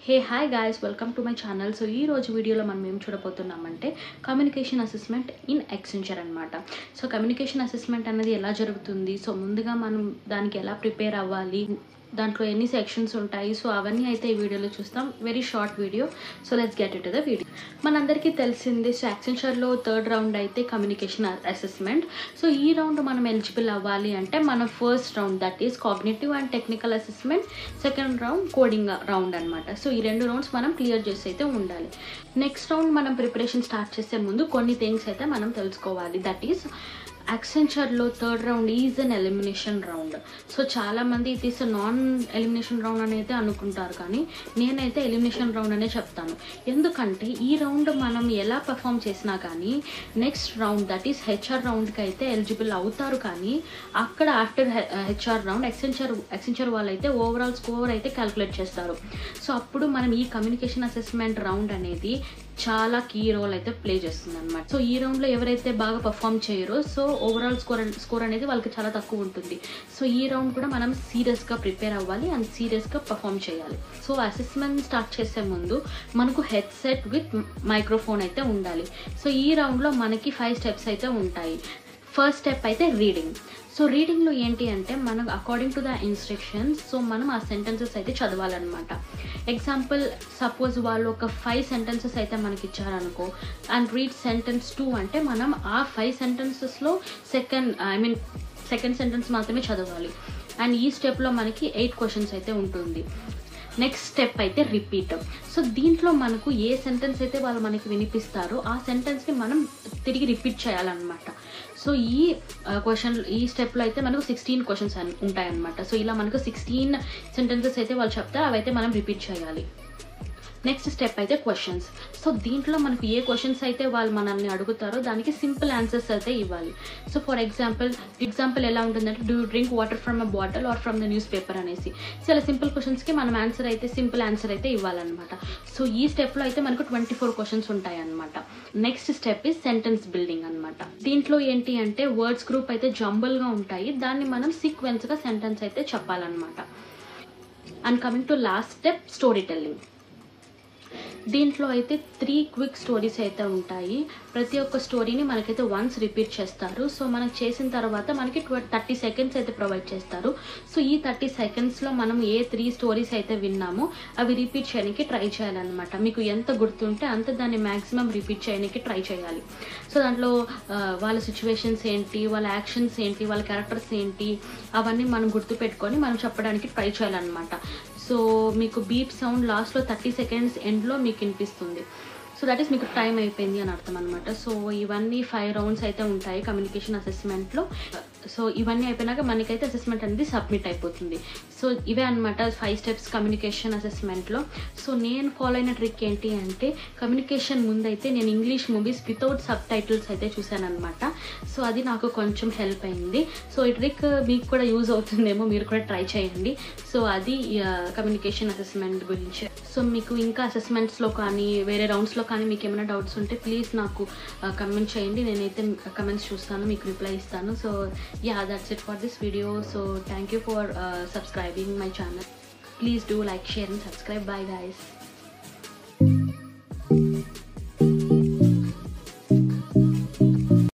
Hey, hi guys, welcome to my channel. So ee roju video lo manam em chudabothunnamante communication assessment in Accenture anamata. So communication assessment anadi ela jarugutundi, so munduga manam daniki ela prepare avvali, దాంట్లో ఎన్ని sections ఉంటాయి, so అవన్నీ అయితే ఈ వీడియోలో చూస్తాం. Very short video. So let's get it to the video. మనందరికీ తెలిసింది, సో యాక్సెంచర్లో థర్డ్ రౌండ్ అయితే కమ్యూనికేషన్ అసెస్మెంట్. సో ఈ రౌండ్ మనం ఎలిజిబుల్ అవ్వాలి అంటే మన first round, that is cognitive and technical assessment, second round coding round అనమాట. సో ఈ రెండు రౌండ్స్ మనం క్లియర్ చేసి అయితే ఉండాలి. నెక్స్ట్ రౌండ్ మనం ప్రిపరేషన్ స్టార్ట్ చేసే ముందు కొన్ని థింగ్స్ అయితే మనం తెలుసుకోవాలి. దట్ ఈస్ యాక్సెంచర్లో third round is an elimination round. So చాలామంది it is non elimination round అని అయితే అనుకుంటారు, కానీ నేనైతే ఎలిమినేషన్ రౌండ్ అనే చెప్తాను. ఎందుకంటే ఈ రౌండ్ మనం ఎలా పర్ఫామ్ చేసినా కానీ next round, that is HR రౌండ్కి అయితే ఎలిజిబుల్ అవుతారు. కానీ అక్కడ ఆఫ్టర్ హెచ్ఆర్ రౌండ్ యాక్సెంచర్ వాళ్ళు అయితే ఓవరాల్ స్కోర్ అయితే క్యాలిక్యులేట్ చేస్తారు. సో అప్పుడు మనం ఈ కమ్యూనికేషన్ అసెస్మెంట్ రౌండ్ అనేది చాలా కీ రోల్ అయితే ప్లే చేస్తుంది అనమాట. సో ఈ రౌండ్లో ఎవరైతే బాగా పర్ఫామ్ చేయరో, సో ఓవరాల్ స్కోర్ అనేది వాళ్ళకి చాలా తక్కువ ఉంటుంది. సో ఈ రౌండ్ కూడా మనం సీరియస్గా ప్రిపేర్ అవ్వాలి అండ్ సీరియస్గా పర్ఫామ్ చేయాలి. సో అసెస్మెంట్ స్టార్ట్ చేసే ముందు మనకు హెడ్సెట్ విత్ మైక్రోఫోన్ అయితే ఉండాలి. సో ఈ రౌండ్లో మనకి 5 స్టెప్స్ అయితే ఉంటాయి. ఫస్ట్ స్టెప్ అయితే రీడింగ్. సో రీడింగ్లో ఏంటి అంటే మనం according to the instructions, so మనం ఆ సెంటెన్సెస్ అయితే చదవాలన్నమాట. ఎగ్జాంపుల్, సపోజ్ వాళ్ళు ఒక 5 సెంటెన్సెస్ అయితే మనకి ఇచ్చారనుకో, అండ్ రీడ్ సెంటెన్స్ 2 అంటే మనం ఆ 5 సెంటెన్సెస్లో సెకండ్ సెంటెన్స్ మాత్రమే చదవాలి. అండ్ ఈ స్టెప్లో మనకి 8 క్వశ్చన్స్ అయితే ఉంటుంది. నెక్స్ట్ స్టెప్ అయితే రిపీట్. సో దీంట్లో మనకు ఏ సెంటెన్స్ అయితే వాళ్ళు మనకి వినిపిస్తారో ఆ సెంటెన్స్ని మనం తిరిగి రిపీట్ చేయాలన్నమాట. సో ఈ స్టెప్లో అయితే మనకు 16 క్వశ్చన్స్ ఉంటాయన్నమాట. సో ఇలా మనకు 16 సెంటెన్సెస్ అయితే వాళ్ళు చెప్తారు, అవైతే మనం రిపీట్ చేయాలి. నెక్స్ట్ స్టెప్ అయితే క్వశ్చన్స్. సో దీంట్లో మనకు ఏ క్వశ్చన్స్ అయితే వాళ్ళు మనల్ని అడుగుతారో దానికి సింపుల్ ఆన్సర్స్ అయితే ఇవ్వాలి. సో ఫర్ ఎగ్జాంపుల్ ఎలా ఉంటుందంటే, do you drink water from a bottle or from the newspaper అనేసి. సో ఇలా సింపుల్ క్వశ్చన్స్కి మనం సింపుల్ ఆన్సర్ అయితే ఇవ్వాలన్నమాట. సో ఈ స్టెప్లో అయితే మనకు 24 క్వశ్చన్స్ ఉంటాయి అన్నమాట. Next step is sentence building అనమాట. దీంట్లో ఏంటి అంటే వర్డ్స్ గ్రూప్ అయితే జంబుల్గా ఉంటాయి, దాన్ని మనం సీక్వెన్స్గా సెంటెన్స్ అయితే చెప్పాలన్నమాట. And coming to last step, story telling. దీంట్లో అయితే 3 క్విక్ స్టోరీస్ అయితే ఉంటాయి. ప్రతి ఒక్క స్టోరీని మనకైతే వన్స్ రిపీట్ చేస్తారు. సో మనకు చేసిన తర్వాత మనకి 30 సెకండ్స్ అయితే ప్రొవైడ్ చేస్తారు. సో ఈ 30 సెకండ్స్లో మనం ఏ 3 స్టోరీస్ అయితే విన్నామో అవి రిపీట్ చేయడానికి ట్రై చేయాలన్నమాట. మీకు ఎంత గుర్తుంటే అంత దాన్ని మ్యాక్సిమం రిపీట్ చేయడానికి ట్రై చేయాలి. సో దాంట్లో వాళ్ళ సిచ్యువేషన్స్ ఏంటి, వాళ్ళ యాక్షన్స్ ఏంటి, వాళ్ళ క్యారెక్టర్స్ ఏంటి, అవన్నీ మనం గుర్తుపెట్టుకొని మనం చెప్పడానికి ట్రై చేయాలన్నమాట. సో మీకు బీప్ సౌండ్ లాస్ట్లో 30 సెకండ్స్ ఎండ్లో మీకు వినిపిస్తుంది. సో దట్ ఈస్ మీకు టైం అయిపోయింది అని అర్థం అనమాట. సో ఇవన్నీ 5 రౌండ్స్ అయితే ఉంటాయి కమ్యూనికేషన్ అసెస్మెంట్లో. సో ఇవన్నీ అయిపోయినాక మనకైతే అసెస్మెంట్ అనేది సబ్మిట్ అయిపోతుంది. సో ఇవే అనమాట 5 స్టెప్స్ కమ్యూనికేషన్ అసెస్మెంట్లో. సో నేను ఫాలో అయిన ట్రిక్ ఏంటి అంటే, కమ్యూనికేషన్ ముందైతే నేను English movies without sub titles అయితే చూశాను అనమాట. సో అది నాకు కొంచెం హెల్ప్ అయింది. సో ఈ ట్రిక్ మీకు కూడా యూజ్ అవుతుందేమో, మీరు కూడా ట్రై చేయండి. సో అది కమ్యూనికేషన్ అసెస్మెంట్ గురించి. సో మీకు ఇంకా అసెస్మెంట్స్లో కానీ వేరే రౌండ్స్లో కానీ మీకు ఏమైనా డౌట్స్ ఉంటే ప్లీజ్ నాకు కమెంట్ చేయండి. నేనైతే కమెంట్స్ చూస్తాను, మీకు రిప్లై ఇస్తాను. So yeah, that's it for this video. So thank you for subscribing my channel. Please do like, share and subscribe. Bye guys.